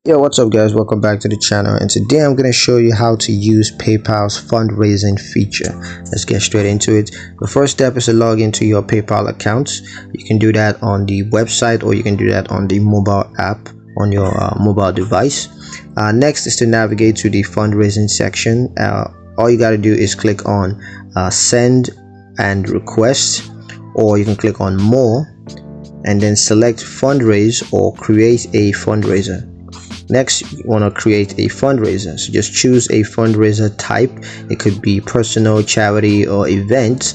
Yo, what's up guys, welcome back to the channel, and today I'm going to show you how to use PayPal's fundraising feature. Let's get straight into it. The first step is to log into your PayPal account. You can do that on the website, or you can do that on the mobile app on your mobile device. Next is to navigate to the fundraising section. All you got to do is click on send and request, or you can click on more and then select fundraise or create a fundraiser. Next, you want to create a fundraiser, so just choose a fundraiser type. It could be personal, charity, or event,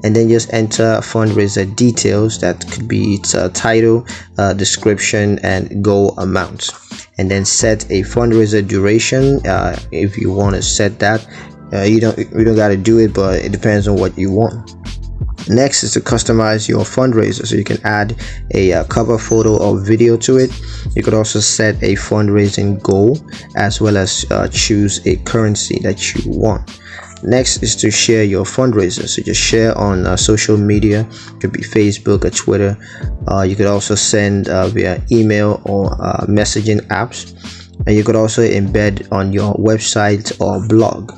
and then just enter fundraiser details. That could be its title, description, and goal amount, and then set a fundraiser duration. If you want to set that, you don't got to do it, but it depends on what you want. Next is to customize your fundraiser, so you can add a cover photo or video to it. You could also set a fundraising goal, as well as choose a currency that you want. Next is to share your fundraiser, so just share on social media. It could be Facebook or Twitter. You could also send via email or messaging apps, and you could also embed on your website or blog.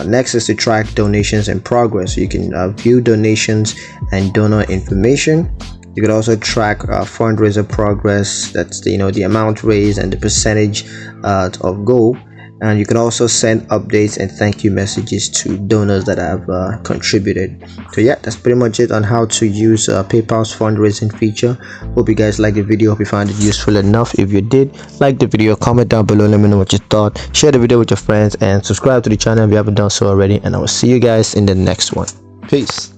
Next is to track donations and progress. You can view donations and donor information. You could also track fundraiser progress. That's the amount raised and the percentage of goal. And you can also send updates and thank you messages to donors that have contributed. So yeah, that's pretty much it on how to use PayPal's fundraising feature. Hope you guys liked the video. Hope you found it useful enough. If you did, like the video, comment down below, let me know what you thought. Share the video with your friends and subscribe to the channel if you haven't done so already. And I will see you guys in the next one. Peace.